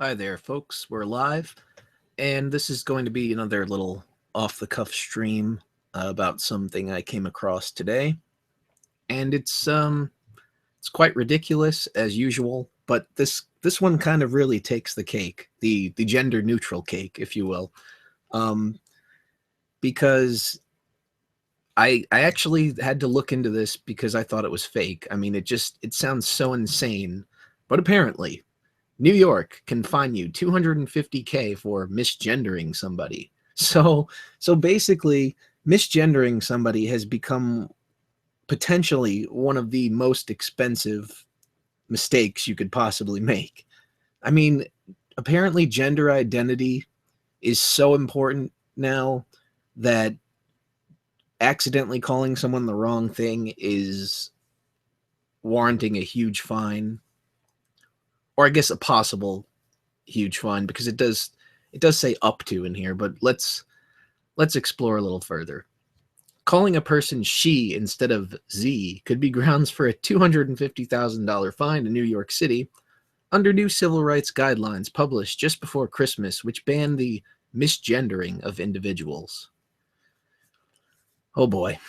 Hi there, folks. We're live, and this is going to be another little off-the-cuff stream about something I came across today, and it's quite ridiculous as usual, but this one kind of really takes the cake, the gender-neutral cake, if you will, um, because I actually had to look into this because I thought it was fake. I mean, it sounds so insane, but apparently New York can fine you 250K for misgendering somebody. So basically, misgendering somebody has become potentially one of the most expensive mistakes you could possibly make. I mean, apparently gender identity is so important now that accidentally calling someone the wrong thing is warranting a huge fine, or I guess a possible huge fine, because it does say up to in here, but let's explore a little further. Calling a person she instead of Z could be grounds for a $250,000 fine in New York City under new civil rights guidelines published just before Christmas, which ban the misgendering of individuals. Oh boy.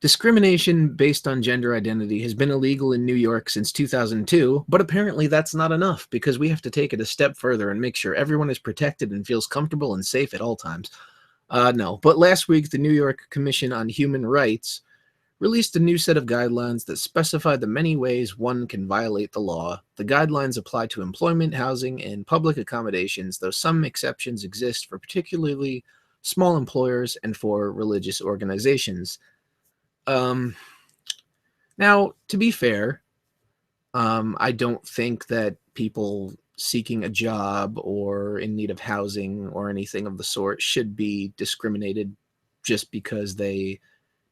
Discrimination based on gender identity has been illegal in New York since 2002, but apparently that's not enough because we have to take it a step further and make sure everyone is protected and feels comfortable and safe at all times. No, but last week, the New York Commission on Human Rights released a new set of guidelines that specify the many ways one can violate the law. The guidelines apply to employment, housing, and public accommodations, though some exceptions exist for particularly small employers and for religious organizations. Um, Now, to be fair, I don't think that people seeking a job or in need of housing or anything of the sort should be discriminated just because they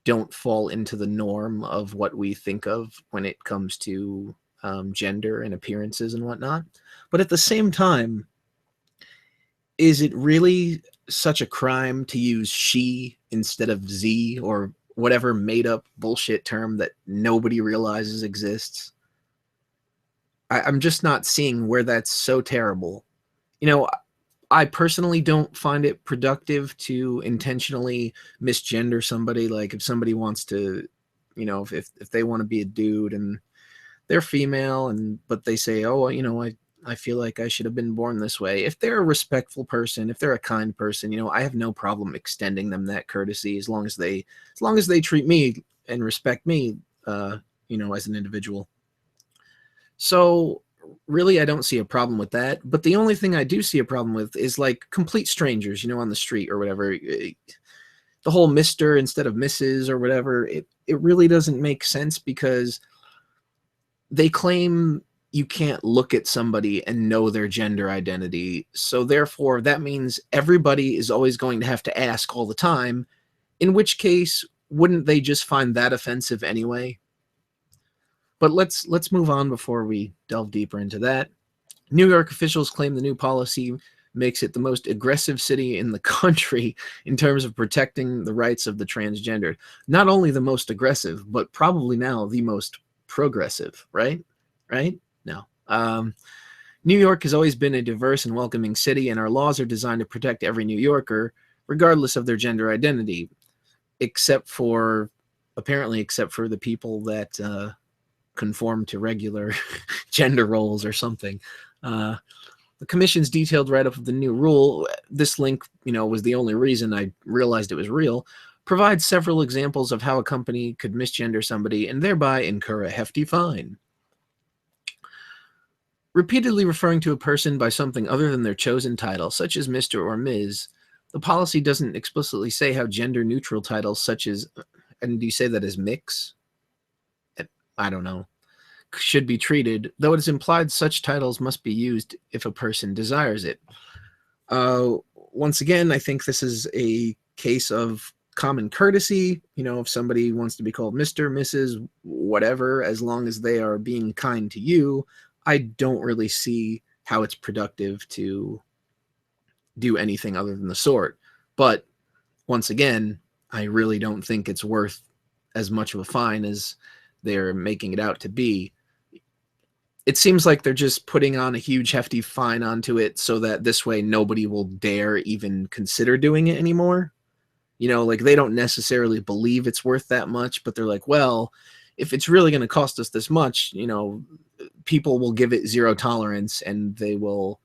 don't fall into the norm of what we think of when it comes to gender and appearances and whatnot. But at the same time, is it really such a crime to use she instead of Z or whatever made up bullshit term that nobody realizes exists? I'm just not seeing where that's so terrible. You know, I personally don't find it productive to intentionally misgender somebody. Like if somebody wants to, if they want to be a dude and they're female and but they say, oh, well, I feel like I should have been born this way. If they're a respectful person, if they're a kind person, I have no problem extending them that courtesy as long as they treat me and respect me, as an individual. So really, I don't see a problem with that. But the only thing I do see a problem with is like complete strangers, on the street or whatever. The whole Mister instead of Mrs. or whatever, it really doesn't make sense because they claim you can't look at somebody and know their gender identity. So therefore, that means everybody is always going to have to ask all the time, in which case, wouldn't they just find that offensive anyway? But let's move on before we delve deeper into that. New York officials claim the new policy makes it the most aggressive city in the country in terms of protecting the rights of the transgendered. Not only the most aggressive, but probably now the most progressive, right? Right? No. New York has always been a diverse and welcoming city, and our laws are designed to protect every New Yorker, regardless of their gender identity, except for the people that conform to regular gender roles or something. Uh, the commission's detailed write-up of the new rule, this link, was the only reason I realized it was real, provides several examples of how a company could misgender somebody and thereby incur a hefty fine. Repeatedly referring to a person by something other than their chosen title, such as Mr. or Ms., the policy doesn't explicitly say how gender-neutral titles such as, and do you say that as mix? I don't know, should be treated, though it is implied such titles must be used if a person desires it. Once again, I think this is a case of common courtesy. If somebody wants to be called Mr., Mrs., whatever, as long as they are being kind to you, I don't really see how it's productive to do anything other than the sort. But once again, I really don't think it's worth as much of a fine as they're making it out to be. it seems like they're just putting on a huge hefty fine onto it so that this way nobody will dare even consider doing it anymore. Like they don't necessarily believe it's worth that much, but they're like, well, if it's really going to cost us this much, people will give it zero tolerance, and they will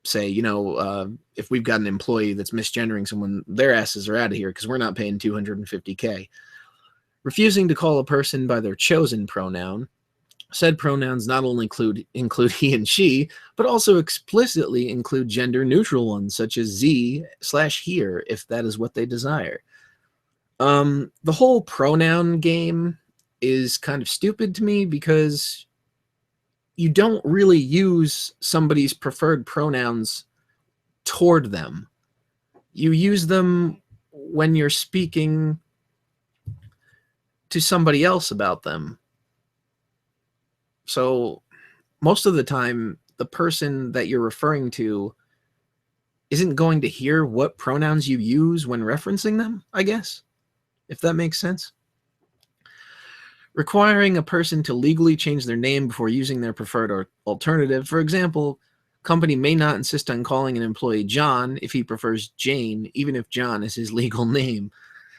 say, if we've got an employee that's misgendering someone, their asses are out of here because we're not paying $250K. Refusing to call a person by their chosen pronoun. Said pronouns not only include he and she, but also explicitly include gender-neutral ones, such as ze/here, if that is what they desire. The whole pronoun game is kind of stupid to me because you don't really use somebody's preferred pronouns toward them. You use them when you're speaking to somebody else about them. So most of the time, the person that you're referring to isn't going to hear what pronouns you use when referencing them, I guess, if that makes sense. Requiring a person to legally change their name before using their preferred alternative. For example, company may not insist on calling an employee John if he prefers Jane, even if John is his legal name.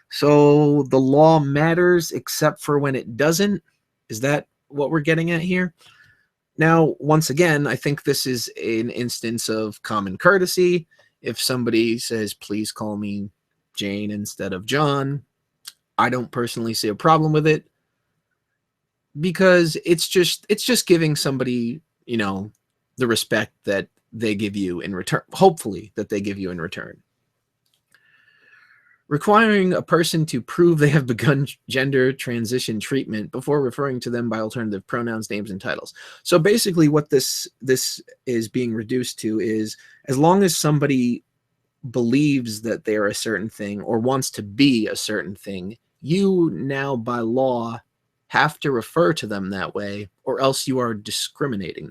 So the law matters except for when it doesn't. Is that what we're getting at here? Now, once again, I think this is an instance of common courtesy. If somebody says, please call me Jane instead of John, I don't personally see a problem with it, because it's just giving somebody, the respect that they give you in return, hopefully that they give you in return. Requiring a person to prove they have begun gender transition treatment before referring to them by alternative pronouns, names, and titles. So basically what this is being reduced to is, as long as somebody believes that they're a certain thing or wants to be a certain thing, you now by law have to refer to them that way, or else you are discriminating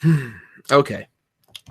them. Okay.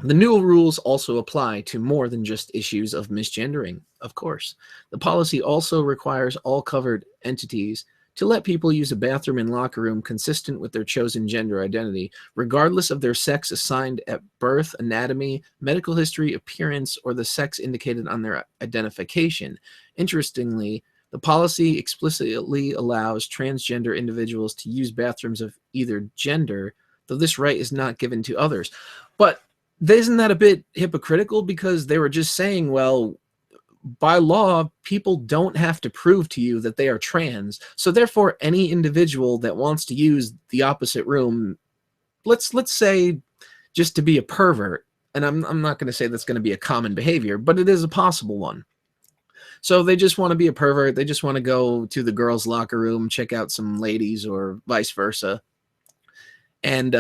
The new rules also apply to more than just issues of misgendering, of course. The policy also requires all covered entities to let people use a bathroom and locker room consistent with their chosen gender identity, regardless of their sex assigned at birth, anatomy, medical history, appearance, or the sex indicated on their identification. Interestingly, the policy explicitly allows transgender individuals to use bathrooms of either gender, though this right is not given to others. But isn't that a bit hypocritical? Because they were just saying, well, by law, people don't have to prove to you that they are trans. So therefore, any individual that wants to use the opposite room, let's say just to be a pervert, and I'm not going to say that's going to be a common behavior, but it is a possible one. So they just want to be a pervert. They just want to go to the girls' locker room, check out some ladies, or vice versa. And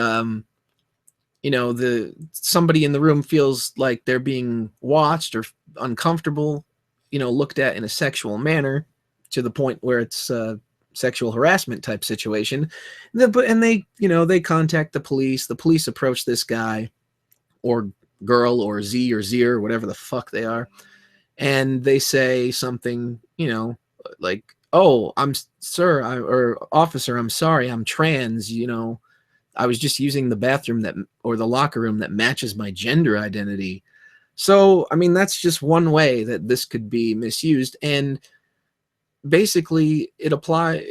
somebody in the room feels like they're being watched or uncomfortable, looked at in a sexual manner, to the point where it's a sexual harassment type situation. And they contact the police. The police approach this guy or girl or Z or Zier, whatever the fuck they are. And they say something, like, oh, or officer, I'm sorry, I'm trans, I was just using the bathroom or the locker room that matches my gender identity. So, I mean, that's just one way that this could be misused. And basically, it applies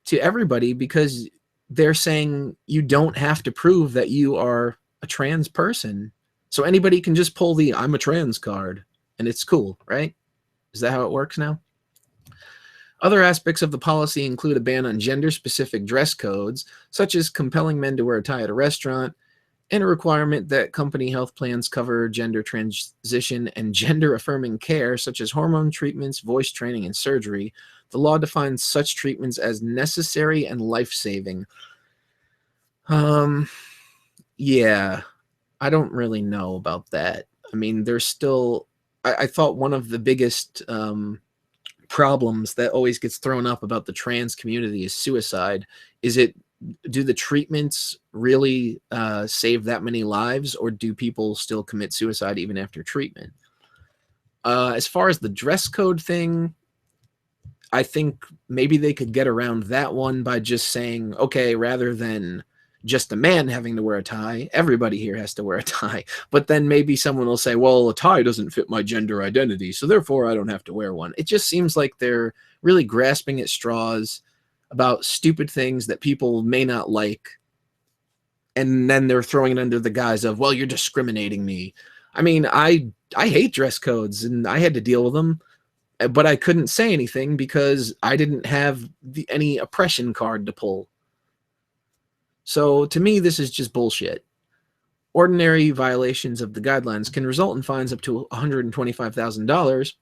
to everybody because they're saying you don't have to prove that you are a trans person. So anybody can just pull the I'm a trans card and it's cool, right? Is that how it works now? Other aspects of the policy include a ban on gender-specific dress codes, such as compelling men to wear a tie at a restaurant, and a requirement that company health plans cover gender transition and gender-affirming care, such as hormone treatments, voice training, and surgery. The law defines such treatments as necessary and life-saving. Yeah, I don't really know about that. I mean, there's still... I thought one of the biggest... problems that always gets thrown up about the trans community is suicide. Do the treatments really save that many lives, or do people still commit suicide even after treatment? As far as the dress code thing, I think maybe they could get around that one by just saying, okay, rather than just a man having to wear a tie, everybody here has to wear a tie. But then maybe someone will say, well, a tie doesn't fit my gender identity, so therefore I don't have to wear one. It just seems like they're really grasping at straws about stupid things that people may not like, and then they're throwing it under the guise of, well, you're discriminating me. I mean, I hate dress codes, and I had to deal with them, but I couldn't say anything because I didn't have any oppression card to pull. So to me, this is just bullshit. Ordinary violations of the guidelines can result in fines up to $125,000,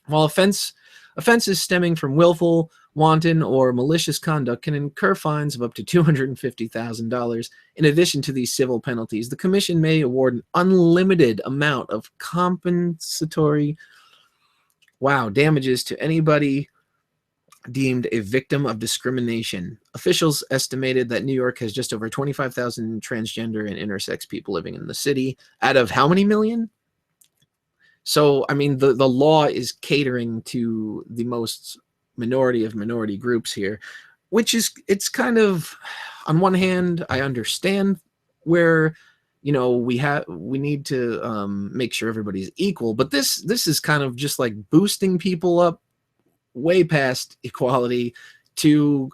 while offenses stemming from willful, wanton, or malicious conduct can incur fines of up to $250,000. In addition to these civil penalties, the Commission may award an unlimited amount of compensatory damages to anybody deemed a victim of discrimination. Officials estimated that New York has just over 25,000 transgender and intersex people living in the city, out of how many million? So, I mean, the law is catering to the most minority of minority groups here, which is, it's kind of, on one hand, I understand where, you know, we need to make sure everybody's equal, but this is kind of just like boosting people up way past equality to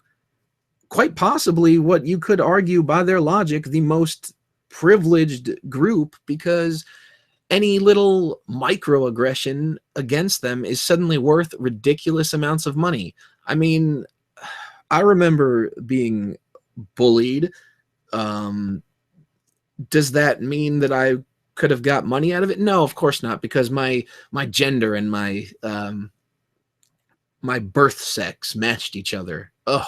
quite possibly what you could argue by their logic, the most privileged group, because any little microaggression against them is suddenly worth ridiculous amounts of money. I mean, I remember being bullied. Does that mean that I could have got money out of it? No, of course not, because my gender and my birth sex matched each other. Ugh.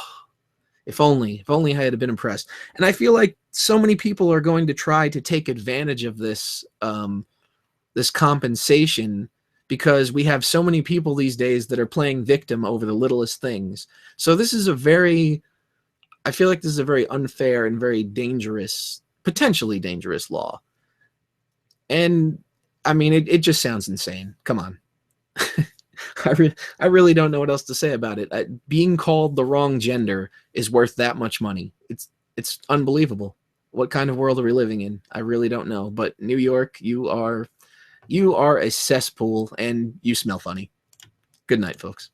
If only I had been impressed. And I feel like so many people are going to try to take advantage of this this compensation, because we have so many people these days that are playing victim over the littlest things. So this is I feel like this is a very unfair and very dangerous, potentially dangerous law. And I mean, it just sounds insane. Come on. I really don't know what else to say about it. Being called the wrong gender is worth that much money. It's unbelievable. What kind of world are we living in? I really don't know. But New York, you are a cesspool, and you smell funny. Good night, folks.